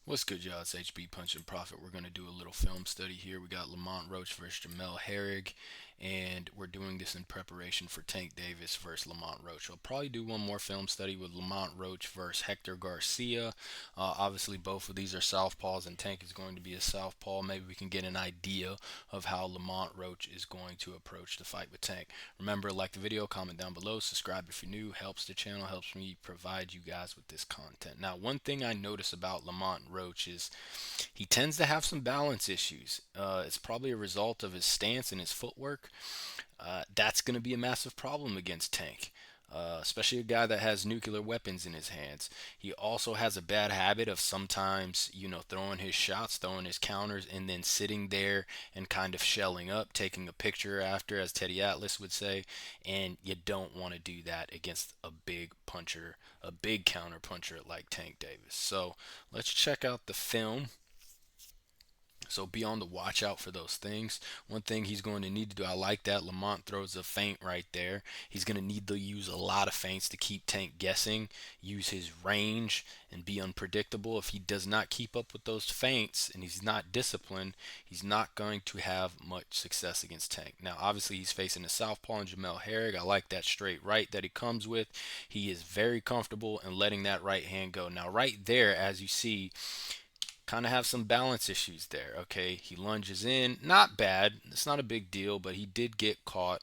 What's good, y'all? It's HB Punch and Profit. We're going to do a little film study here. We got Lamont Roach versus Jamel Herrig, and we're doing this in preparation for Tank Davis versus Lamont Roach. I'll probably do one more film study with Lamont Roach versus Hector Garcia. Obviously, both of these are southpaws, and Tank is going to be a southpaw. Maybe we can get an idea of how Lamont Roach is going to approach the fight with Tank. Remember, like the video, comment down below, subscribe if you're new. Helps the channel, helps me provide you guys with this content. Now, one thing I notice about Lamont Roach is he tends to have some balance issues. It's probably a result of his stance and his footwork. That's going to be a massive problem against Tank. Especially a guy that has nuclear weapons in his hands. He also has a bad habit of sometimes, throwing his shots, throwing his counters, and then sitting there and kind of shelling up, taking a picture after, as Teddy Atlas would say. And you don't want to do that against a big puncher, a big counter puncher like Tank Davis. So let's check out the film. So be on the watch out for those things. One thing he's going to need to do, I like that Lamont throws a feint right there. He's going to need to use a lot of feints to keep Tank guessing, use his range, and be unpredictable. If he does not keep up with those feints and he's not disciplined, he's not going to have much success against Tank. Now, obviously, he's facing a southpaw and Jamel Herrig. I like that straight right that he comes with. He is very comfortable in letting that right hand go. Now, right there, as you see, kind of have some balance issues there. Okay, he lunges in, not bad. It's not a big deal, but he did get caught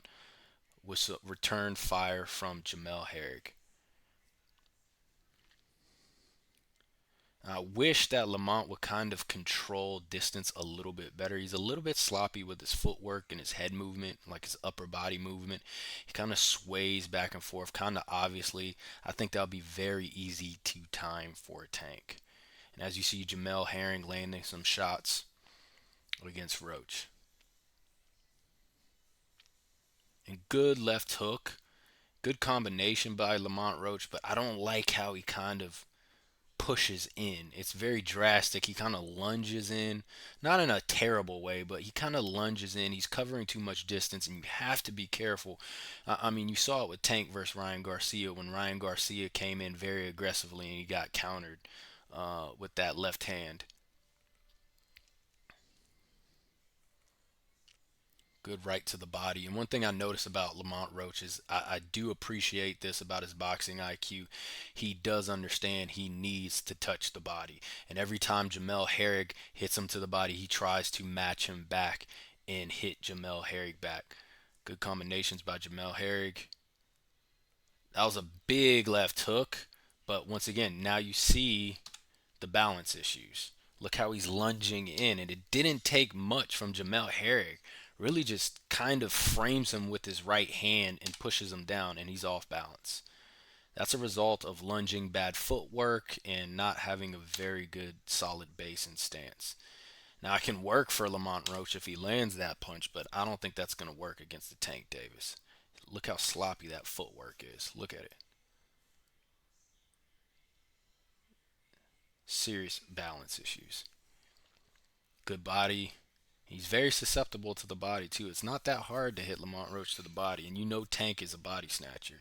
with some return fire from Jamel Herrig. I wish that Lamont would kind of control distance a little bit better. He's a little bit sloppy with his footwork and his head movement, like his upper body movement. He kind of sways back and forth, kind of obviously. I think that'll be very easy to time for a Tank. And as you see, Jamel Herring landing some shots against Roach. And good left hook. Good combination by Lamont Roach, but I don't like how he kind of pushes in. It's very drastic. He kind of lunges in, not in a terrible way, but he kind of lunges in. He's covering too much distance, and you have to be careful. I mean, you saw it with Tank versus Ryan Garcia when Ryan Garcia came in very aggressively and he got countered with that left hand. Good right to the body. And one thing I notice about Lamont Roach is I do appreciate this about his boxing IQ. He does understand he needs to touch the body. And every time Jamel Herrig hits him to the body, he tries to match him back and hit Jamel Herrig back. Good combinations by Jamel Herrig. That was a big left hook. But once again, now you see the balance issues. Look how he's lunging in, and it didn't take much from Jamel Herrig. Really just kind of frames him with his right hand and pushes him down, and he's off balance. That's a result of lunging bad footwork and not having a very good solid base and stance. Now, I can work for Lamont Roach if he lands that punch, but I don't think that's going to work against the Tank Davis. Look how sloppy that footwork is. Look at it. Serious balance issues. Good body. He's very susceptible to the body too. It's not that hard to hit Lamont Roach to the body, and you know Tank is a body snatcher.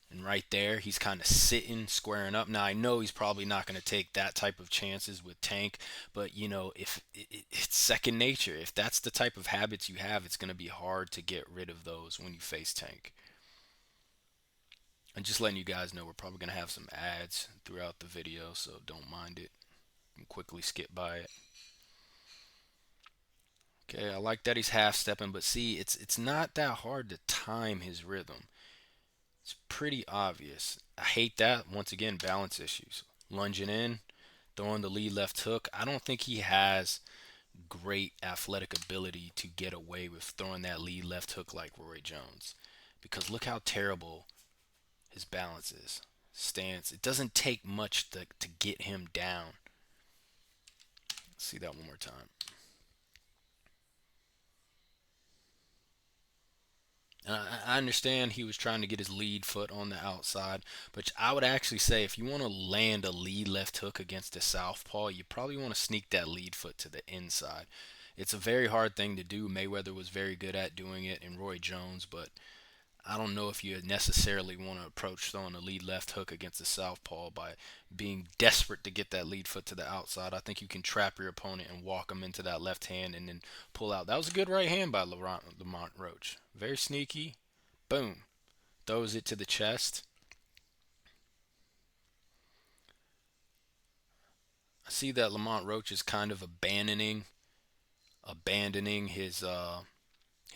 And right there, he's kind of sitting, squaring up. Now I know he's probably not going to take that type of chances with Tank, but if it's second nature, if that's the type of habits you have, it's going to be hard to get rid of those when you face Tank. And just letting you guys know, we're probably going to have some ads throughout the video, so don't mind it. You can quickly skip by it. Okay, I like that he's half stepping, but see, it's not that hard to time his rhythm. It's pretty obvious. I hate that. Once again, balance issues. Lunging in, throwing the lead left hook. I don't think he has great athletic ability to get away with throwing that lead left hook like Roy Jones. Because look how terrible his balance is. Stance. It doesn't take much to get him down. Let's see that one more time. And I understand he was trying to get his lead foot on the outside, but I would actually say if you want to land a lead left hook against a southpaw, you probably want to sneak that lead foot to the inside. It's a very hard thing to do. Mayweather was very good at doing it, and Roy Jones, but I don't know if you necessarily want to approach throwing a lead left hook against a southpaw by being desperate to get that lead foot to the outside. I think you can trap your opponent and walk them into that left hand and then pull out. That was a good right hand by Lamont Roach. Very sneaky. Boom. Throws it to the chest. I see that Lamont Roach is kind of abandoning his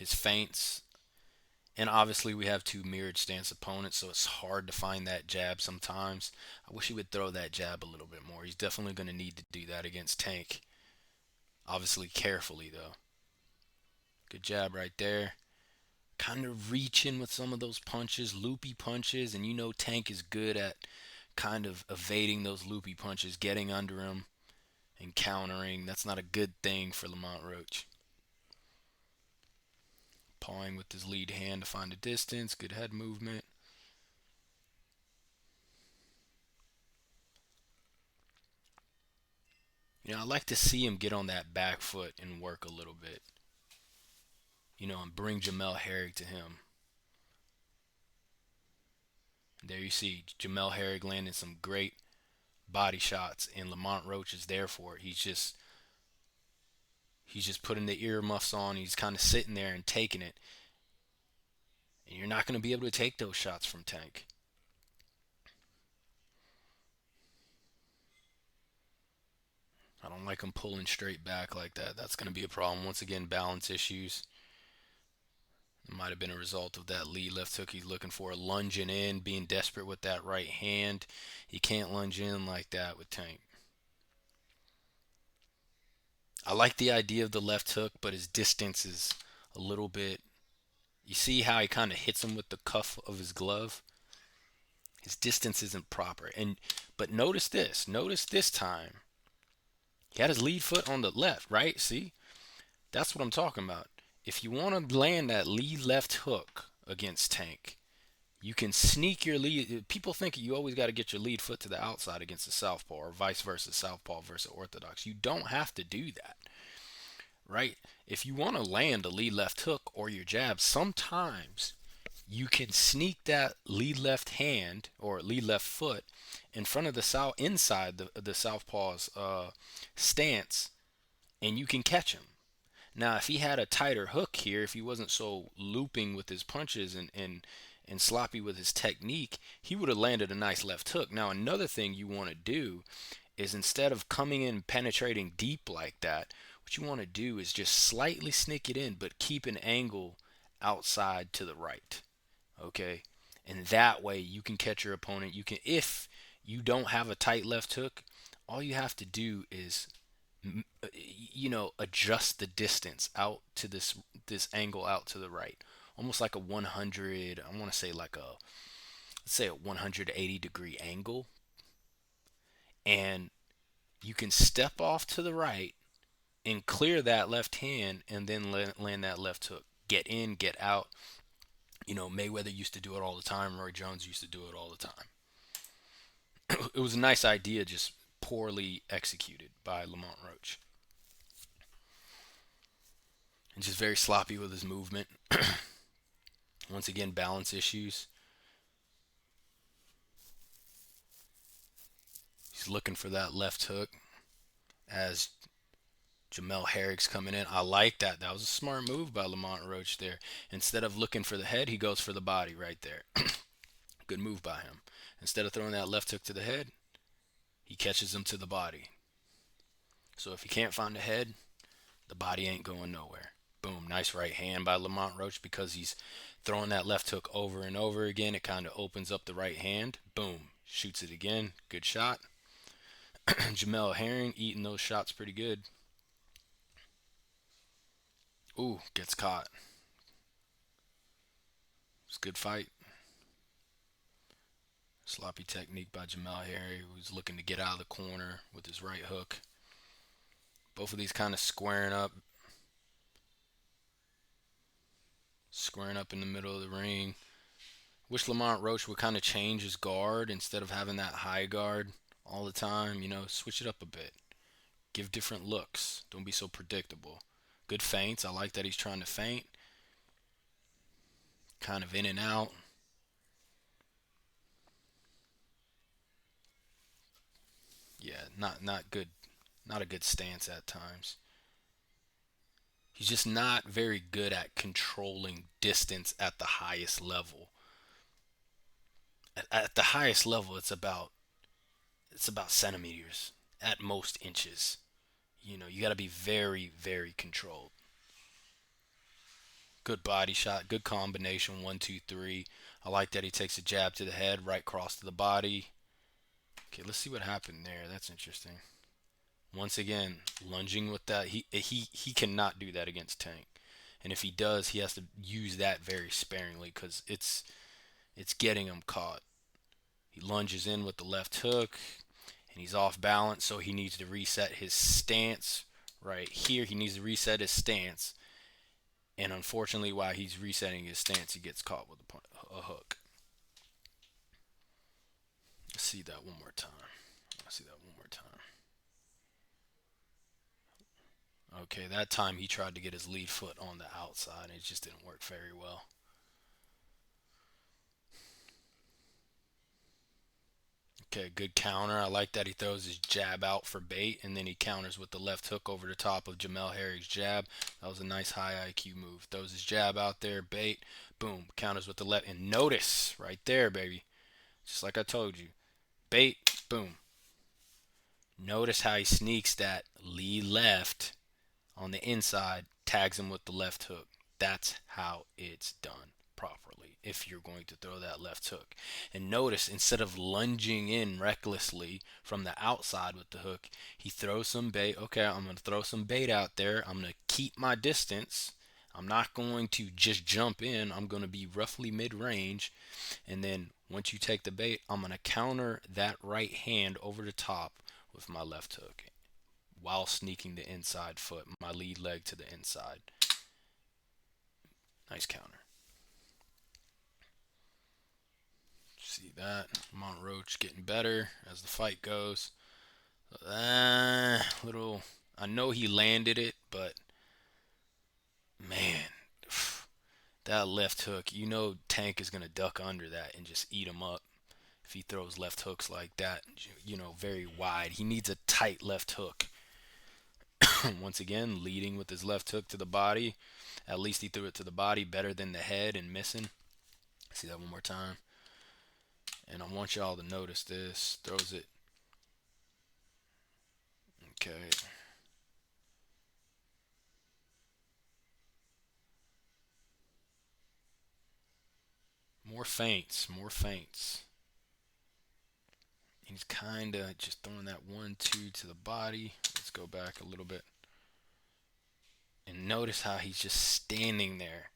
feints. And obviously, we have two mirrored stance opponents, so it's hard to find that jab sometimes. I wish he would throw that jab a little bit more. He's definitely going to need to do that against Tank. Obviously, carefully, though. Good jab right there. Kind of reaching with some of those punches, loopy punches, and you know Tank is good at kind of evading those loopy punches, getting under him and countering. That's not a good thing for Lamont Roach. Pawing with his lead hand to find a distance. Good head movement. I like to see him get on that back foot and work a little bit. And bring Jamel Herrig to him. There you see Jamel Herrig landing some great body shots, and Lamont Roach is there for it. He's just putting the earmuffs on. He's kind of sitting there and taking it, and you're not going to be able to take those shots from Tank. I don't like him pulling straight back like that. That's going to be a problem. Once again, balance issues. It might have been a result of that lead left hook he's looking for. Lunging in, being desperate with that right hand. You can't lunge in like that with Tank. I like the idea of the left hook, but his distance is a little bit. You see how he kind of hits him with the cuff of his glove? His distance isn't proper. But notice this. Notice this time. He had his lead foot on the left, right? See? That's what I'm talking about. If you want to land that lead left hook against Tank, you can sneak your lead. People think you always got to get your lead foot to the outside against a southpaw, or vice versa, southpaw versus orthodox. You don't have to do that, right? If you want to land a lead left hook or your jab, sometimes you can sneak that lead left hand or lead left foot in front of the inside the southpaw's stance, and you can catch him. Now, if he had a tighter hook here, if he wasn't so looping with his punches and sloppy with his technique, he would have landed a nice left hook. Now, another thing you want to do is, instead of coming in penetrating deep like that, what you want to do is just slightly sneak it in, but keep an angle outside to the right. Okay? And that way you can catch your opponent. If you don't have a tight left hook, all you have to do is adjust the distance out to this angle out to the right, almost like a 100. I want to say like let's say a 180-degree angle, and you can step off to the right and clear that left hand, and then land that left hook. Get in, get out. Mayweather used to do it all the time. Roy Jones used to do it all the time. It was a nice idea, just poorly executed by Lamont Roach. And just very sloppy with his movement. Once again, balance issues. He's looking for that left hook as Jamel Herrick's coming in. I like that. That was a smart move by Lamont Roach there. Instead of looking for the head, he goes for the body right there. Good move by him. Instead of throwing that left hook to the head, he catches him to the body. So if he can't find the head, the body ain't going nowhere. Boom. Nice right hand by Lamont Roach, because he's throwing that left hook over and over again. It kind of opens up the right hand. Boom. Shoots it again. Good shot. Jamel Herring eating those shots pretty good. Ooh, gets caught. It's a good fight. Sloppy technique by Jamel Herring, who's looking to get out of the corner with his right hook. Both of these kind of squaring up in the middle of the ring. Wish Lamont Roach would kind of change his guard instead of having that high guard all the time. Switch it up a bit. Give different looks. Don't be so predictable. Good feints. I like that he's trying to feint. kind of in and out. Yeah, not good, not a good stance at times. He's just not very good at controlling distance at the highest level. At the highest level, it's about centimeters, at most inches. You got to be very, very controlled. Good body shot, good combination. One, two, three. I like that he takes a jab to the head, right cross to the body. Okay, let's see what happened there. That's interesting. Once again, lunging with that. He cannot do that against Tank, and if he does, he has to use that very sparingly because it's getting him caught. He lunges in with the left hook, and he's off balance, so he needs to reset his stance. Right here, he needs to reset his stance, and unfortunately, while he's resetting his stance, he gets caught with a hook. Let's see that one more time. Let's see that one more time. Okay, that time he tried to get his lead foot on the outside, and it just didn't work very well. Okay, good counter. I like that he throws his jab out for bait, and then he counters with the left hook over the top of Jamel Herring's jab. That was a nice high IQ move. Throws his jab out there, bait, boom, counters with the left. And notice right there, baby, just like I told you, bait, boom. Notice how he sneaks that lead left on the inside, tags him with the left hook. That's how it's done properly if you're going to throw that left hook. And notice, instead of lunging in recklessly from the outside with the hook, he throws some bait. Okay, I'm going to throw some bait out there. I'm going to keep my distance. I'm not going to just jump in. I'm going to be roughly mid range. And then once you take the bait, I'm going to counter that right hand over the top with my left hook while sneaking the inside foot, my lead leg to the inside. Nice counter. See that? Lamont Roach getting better as the fight goes. Little. I know he landed it, but man, that left hook. Tank is gonna duck under that and just eat him up if he throws left hooks like that. Very wide. He needs a tight left hook. Once again, leading with his left hook to the body. At least he threw it to the body better than the head and missing. See that one more time. And I want y'all to notice this. Throws it. Okay. More feints. More feints. He's kind of just throwing that 1-2 to the body. Let's go back a little bit. And notice how he's just standing there.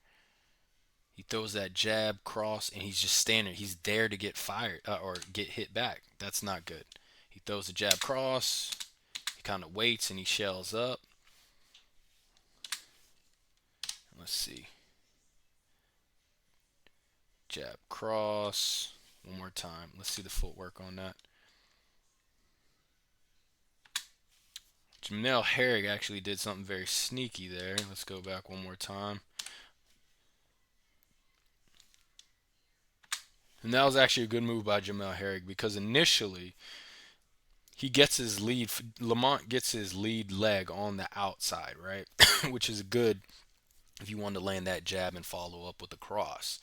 He throws that jab cross and he's just standing. He's there to get fired or get hit back. That's not good. He throws the jab cross. He kind of waits and he shells up. Let's see. Jab cross. One more time. Let's see the footwork on that. Jamel Herrig actually did something very sneaky there. Let's go back one more time. And that was actually a good move by Jamel Herrig because initially he gets his lead. Lamont gets his lead leg on the outside, right? Which is good if you want to land that jab and follow up with a cross.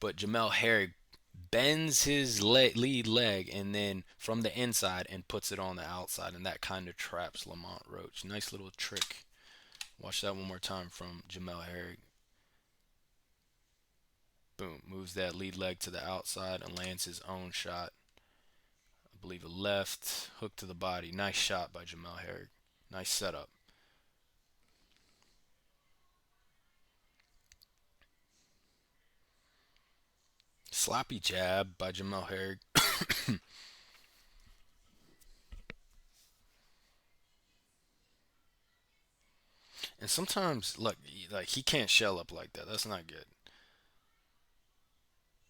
But Jamel Herrig bends his lead leg and then from the inside and puts it on the outside, and that kind of traps Lamont Roach. Nice little trick. Watch that one more time from Jamel Herrig. Boom, moves that lead leg to the outside and lands his own shot. I believe a left hook to the body. Nice shot by Jamel Herrig. Nice setup. Sloppy jab by Jamel Herrig. And sometimes, look, like he can't shell up like that. That's not good.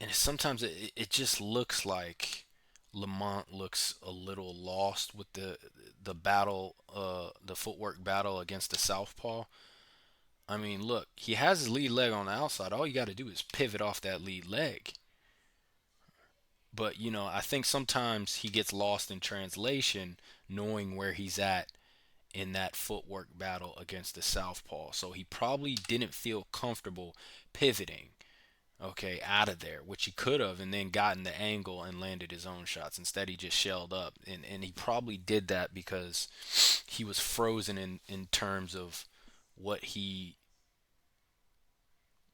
And sometimes it just looks like Lamont looks a little lost with the battle, the footwork battle against the southpaw. I mean, look, he has his lead leg on the outside. All you got to do is pivot off that lead leg. But, I think sometimes he gets lost in translation knowing where he's at in that footwork battle against the southpaw. So he probably didn't feel comfortable pivoting, okay, out of there, which he could have, and then gotten the angle and landed his own shots. Instead, he just shelled up. And he probably did that because he was frozen in terms of what he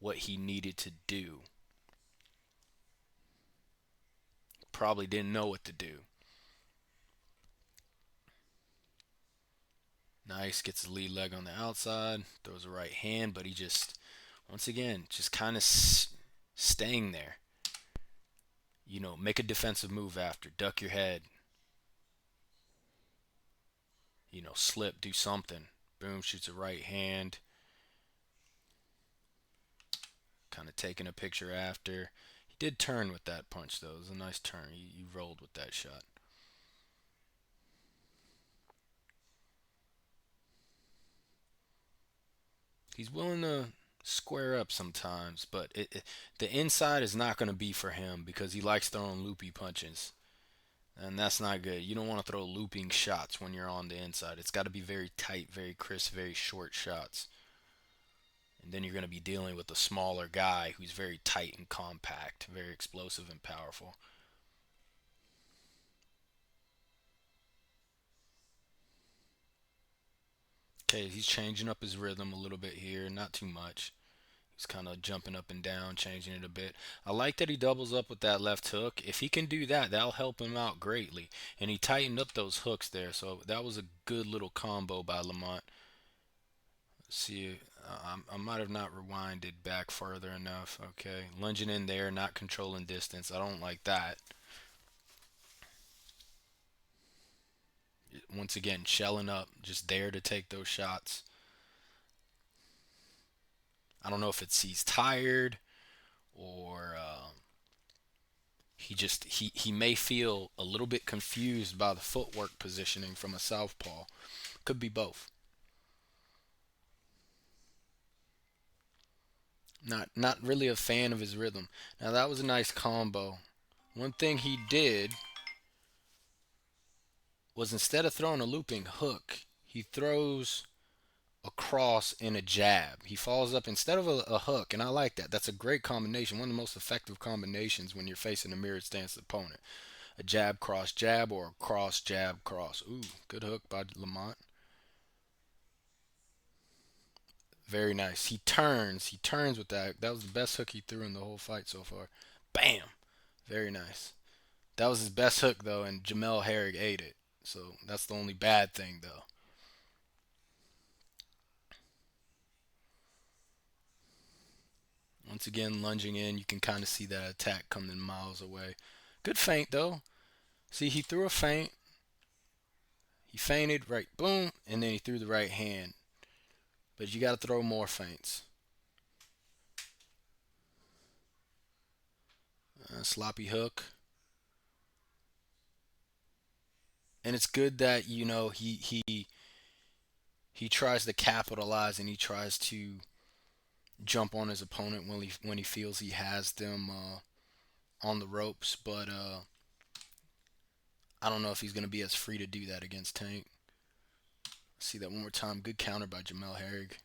what he needed to do. Probably didn't know what to do. Nice, gets his lead leg on the outside, throws a right hand, but he just, once again, just kind of staying there. Make a defensive move after, duck your head, slip, do something. Boom, shoots a right hand, kind of taking a picture after. He did turn with that punch, though. It was a nice turn. He rolled with that shot. He's willing to square up sometimes, but the inside is not going to be for him because he likes throwing loopy punches. And that's not good. You don't want to throw looping shots when you're on the inside. It's got to be very tight, very crisp, very short shots. And then you're going to be dealing with a smaller guy who's very tight and compact, very explosive and powerful. Okay, he's changing up his rhythm a little bit here, not too much. He's kind of jumping up and down, changing it a bit. I like that he doubles up with that left hook. If he can do that, that'll help him out greatly. And he tightened up those hooks there, so that was a good little combo by Lamont. See, I might have not rewinded back further enough. Okay, lunging in there, not controlling distance. I don't like that. Once again, shelling up, just there to take those shots. I don't know if it's he's tired or he may feel a little bit confused by the footwork positioning from a southpaw. Could be both. Not really a fan of his rhythm. Now that was a nice combo. One thing he did was instead of throwing a looping hook, he throws a cross and a jab. He follows up instead of a hook, and I like that. That's a great combination. One of the most effective combinations when you're facing a mirrored stance opponent. A jab, cross, jab, or a cross, jab, cross. Ooh, good hook by Lamont. Very nice. He turns. He turns with that. That was the best hook he threw in the whole fight so far. Bam. Very nice. That was his best hook though, and Jamel Herrig ate it. So that's the only bad thing though. Once again, lunging in, you can kind of see that attack coming miles away. Good feint though. See, he threw a feint. He feinted right, boom, and then he threw the right hand. But you got to throw more feints. Sloppy hook. And it's good that he tries to capitalize and he tries to jump on his opponent when he feels he has them on the ropes. But I don't know if he's going to be as free to do that against Tank. See that one more time. Good counter by Jamel Herrig.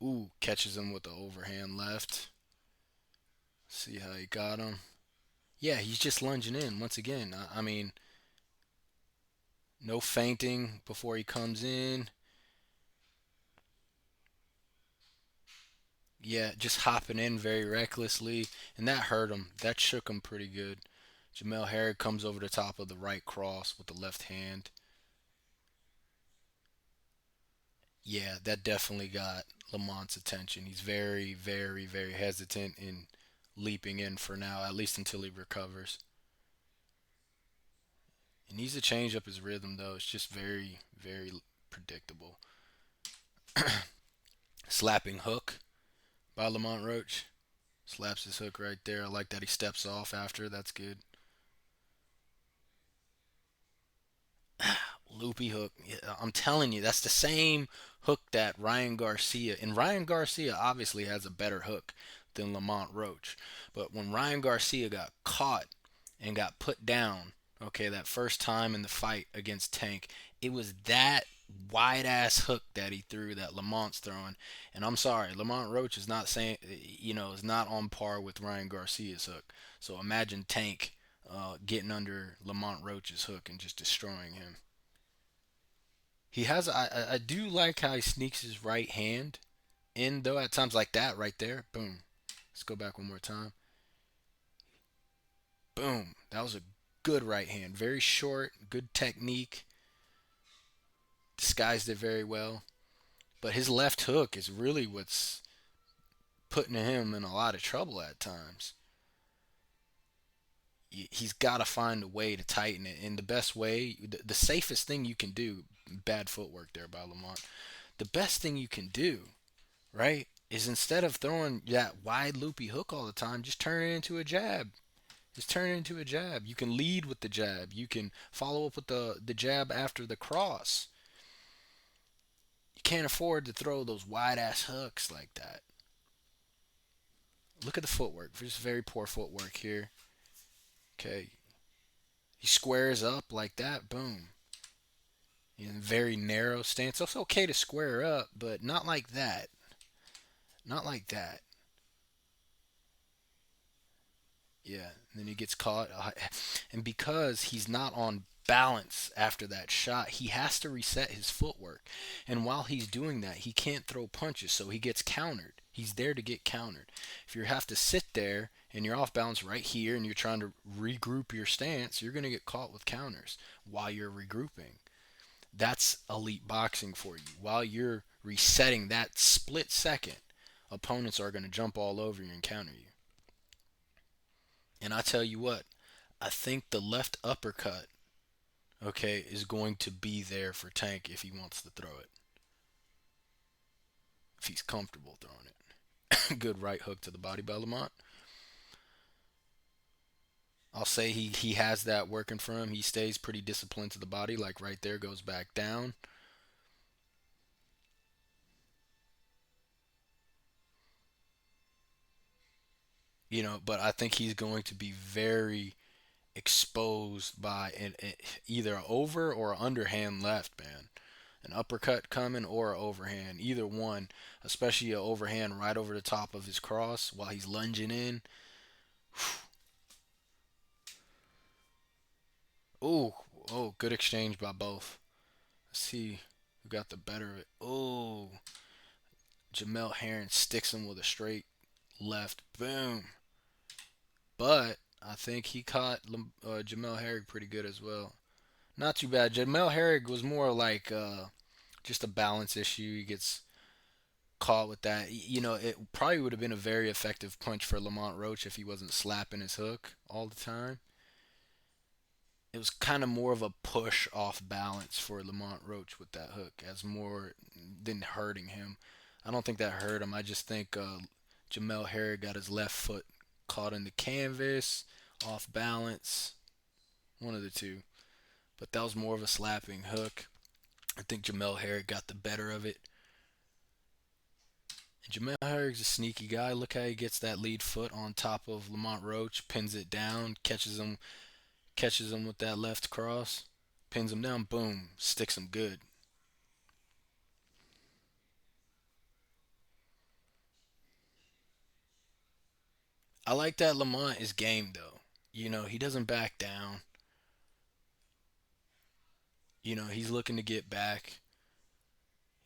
Ooh, catches him with the overhand left. See how he got him. Yeah, he's just lunging in once again. I mean, no feinting before he comes in. Yeah, just hopping in very recklessly, and that hurt him. That shook him pretty good. Jamel Herrig comes over the top of the right cross with the left hand. Yeah, that definitely got Lamont's attention. He's very, very, very hesitant in leaping in for now, at least until he recovers. He needs to change up his rhythm, though. It's just very, very predictable. Slapping hook by Lamont Roach. Slaps his hook right there. I like that he steps off after. That's good. loopy hook. Yeah, I'm telling you, that's the same hook that Ryan Garcia, and Ryan Garcia obviously has a better hook than Lamont Roach. But when Ryan Garcia got caught and got put down, okay, that first time in the fight against Tank, it was that wide ass hook that he threw that Lamont's throwing. And I'm sorry, Lamont Roach is not saying, is not on par with Ryan Garcia's hook. So imagine Tank getting under Lamont Roach's hook and just destroying him. He has, I do like how he sneaks his right hand in though at times like that right there. Boom. Let's go back one more time. Boom. That was a good right hand. Very short, good technique. Disguised it very well. But his left hook is really what's putting him in a lot of trouble at times. He's got to find a way to tighten it. And the best way, the safest thing you can do, bad footwork there by Lamont. The best thing you can do, right, is instead of throwing that wide loopy hook all the time, just turn it into a jab. Just turn it into a jab. You can lead with the jab. You can follow up with the jab after the cross. You can't afford to throw those wide ass hooks like that. Look at the footwork. Just very poor footwork here. Okay. He squares up like that. Boom. In very narrow stance. It's okay to square up, but not like that. Not like that. Yeah. And then he gets caught. And because he's not on balance after that shot, he has to reset his footwork. And while he's doing that, he can't throw punches, so he gets countered. He's there to get countered. If you have to sit there and you're off balance right here and you're trying to regroup your stance, you're going to get caught with counters while you're regrouping. That's elite boxing for you. While you're resetting that split second, opponents are going to jump all over you and counter you. And I tell you what, I think the left uppercut, okay, is going to be there for Tank if he wants to throw it. If he's comfortable throwing it. Good right hook to the body by Lamont. I'll say he has that working for him. He stays pretty disciplined to the body, like right there, goes back down. But I think he's going to be very exposed by either over or underhand left, man. An uppercut coming or an overhand, either one, especially an overhand right over the top of his cross while he's lunging in. Ooh, oh, good exchange by both. Let's see who got the better of it. Oh, Jamel Herring sticks him with a straight left. Boom. But I think he caught Jamel Herring pretty good as well. Not too bad. Jamel Herring was more like just a balance issue. He gets caught with that. It probably would have been a very effective punch for Lamont Roach if he wasn't slapping his hook all the time. It was kind of more of a push off balance for Lamont Roach with that hook, as more than hurting him. I don't think that hurt him. I just think Jamel Herring got his left foot caught in the canvas, off balance, one of the two. But that was more of a slapping hook. I think Jamel Herring got the better of it. And Jamel Herring's a sneaky guy. Look how he gets that lead foot on top of Lamont Roach, pins it down, catches him with that left cross, pins him down, boom, sticks him good. I like that Lamont is game though. He doesn't back down. He's looking to get back.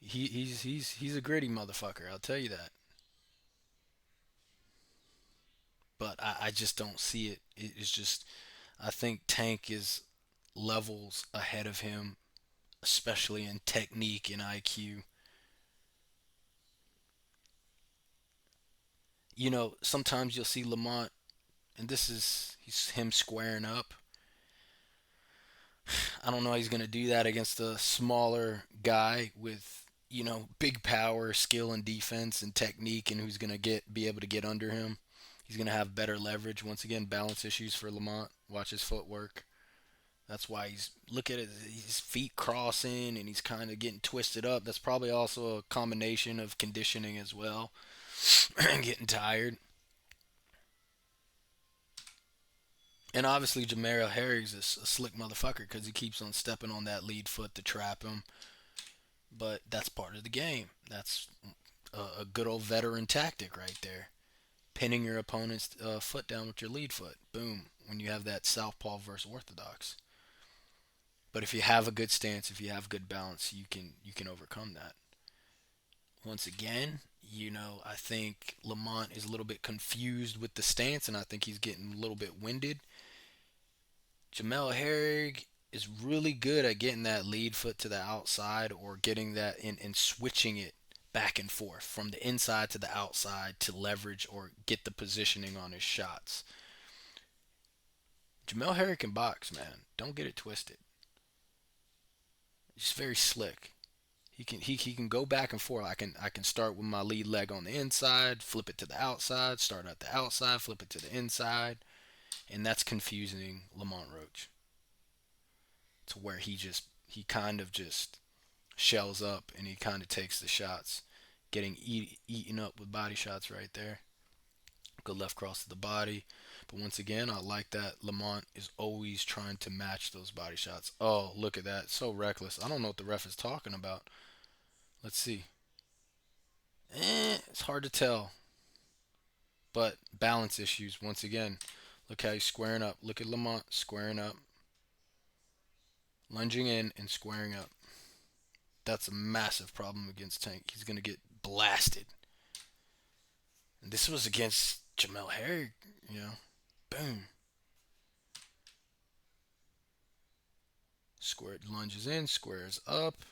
He's a gritty motherfucker. I'll tell you that. But I just don't see it. It's just I think Tank is levels ahead of him, especially in technique and IQ. Sometimes you'll see Lamont, and he's him squaring up. I don't know how he's gonna do that against a smaller guy with big power, skill, and defense and technique, and who's gonna get be able to get under him. He's gonna have better leverage. Once again, balance issues for Lamont. Watch his footwork. That's why he's look at it, his feet crossing and he's kind of getting twisted up. That's probably also a combination of conditioning as well, and getting tired. And obviously, Jamel Harry's a slick motherfucker because he keeps on stepping on that lead foot to trap him. But that's part of the game. That's a good old veteran tactic right there. Pinning your opponent's foot down with your lead foot. Boom. When you have that southpaw versus orthodox. But if you have a good stance, if you have good balance, you can overcome that. Once again, I think Lamont is a little bit confused with the stance, and I think he's getting a little bit winded. Jamel Herrig is really good at getting that lead foot to the outside or getting that in and switching it back and forth from the inside to the outside to leverage or get the positioning on his shots. Jamel Herrig can box, man. Don't get it twisted. He's very slick. He can go back and forth. I can start with my lead leg on the inside, flip it to the outside, start at the outside, flip it to the inside, and that's confusing Lamont Roach to where he kind of just shells up and he kind of takes the shots, getting eaten up with body shots right there. Good left cross to the body. But once again, I like that Lamont is always trying to match those body shots. Oh, look at that. So reckless. I don't know what the ref is talking about. Let's see. It's hard to tell. But balance issues once again. Look how he's squaring up. Look at Lamont squaring up, lunging in and squaring up. That's a massive problem against Tank. He's gonna get blasted. And this was against Jamel Herrig, you know. Boom. Square lunges in, squares up.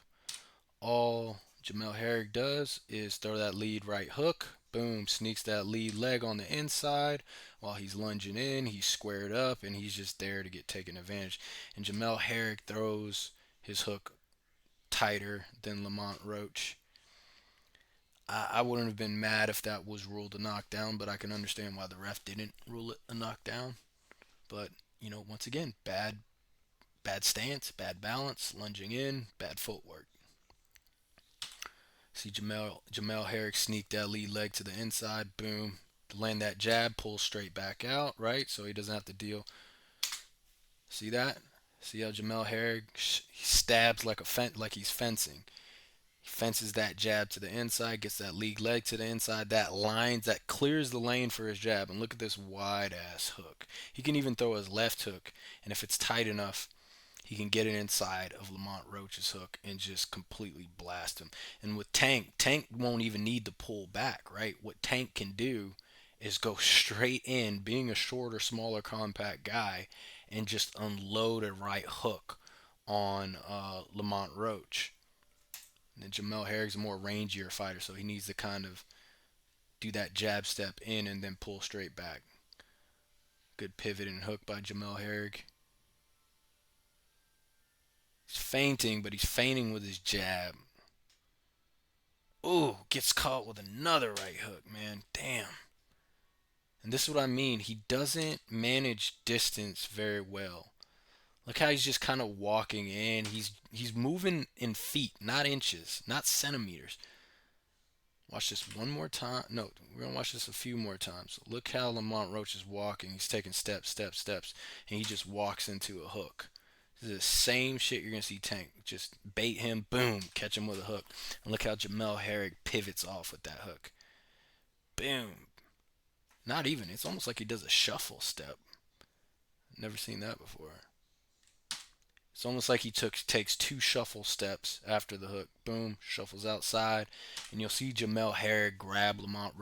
All Jamel Herrig does is throw that lead right hook. Boom, sneaks that lead leg on the inside while he's lunging in. He's squared up and he's just there to get taken advantage. And Jamel Herrig throws his hook tighter than Lamont Roach. I wouldn't have been mad if that was ruled a knockdown, but I can understand why the ref didn't rule it a knockdown. But once again, bad stance, bad balance, lunging in, bad footwork. See Jamel Herrick sneak that lead leg to the inside, boom, land that jab, pull straight back out, right? So he doesn't have to deal. See that? See how Jamel Herrick he stabs like he's fencing. He fences that jab to the inside, gets that lead leg to the inside. That clears the lane for his jab. And look at this wide ass hook. He can even throw his left hook, and if it's tight enough, he can get it inside of Lamont Roach's hook and just completely blast him. And with Tank won't even need to pull back, right? What Tank can do is go straight in, being a shorter, smaller, compact guy, and just unload a right hook on Lamont Roach. And Jamel Herrick's a more rangier fighter, so he needs to kind of do that jab step in and then pull straight back. Good pivot and hook by Jamel Herrick. He's feinting, but he's feinting with his jab. Ooh, gets caught with another right hook, man. Damn. And this is what I mean. He doesn't manage distance very well. Look how he's just kind of walking in. He's moving in feet, not inches, not centimeters. Watch this one more time. No, we're gonna watch this a few more times. Look how Lamont Roach is walking. He's taking steps, steps, steps, and he just walks into a hook. This is the same shit you're gonna see Tank. Just bait him, boom, catch him with a hook. And look how Jamel Herrick pivots off with that hook. Boom. Not even. It's almost like he does a shuffle step. Never seen that before. It's almost like he takes two shuffle steps after the hook. Boom, shuffles outside, and you'll see Jamel Herrick grab Lamont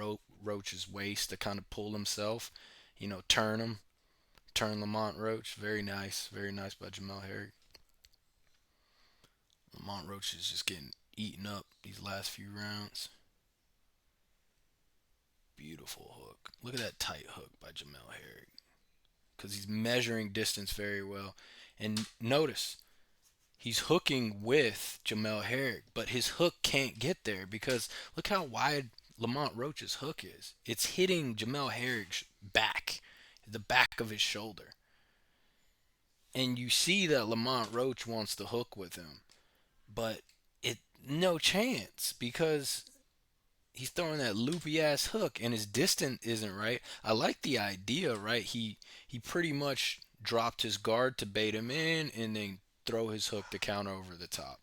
Roach's waist to kind of pull himself. Turn Lamont Roach. Very nice by Jamel Herrick. Lamont Roach is just getting eaten up these last few rounds. Beautiful hook. Look at that tight hook by Jamel Herrick. Because he's measuring distance very well. And notice, he's hooking with Jamel Herrick, but his hook can't get there because look how wide Lamont Roach's hook is. It's hitting Jamel Herrick's back, the back of his shoulder. and you see that Lamont Roach wants to hook with him, but it no chance because he's throwing that loopy ass hook and his distance isn't right. I like the idea, right? He pretty much dropped his guard to bait him in and then throw his hook to counter over the top.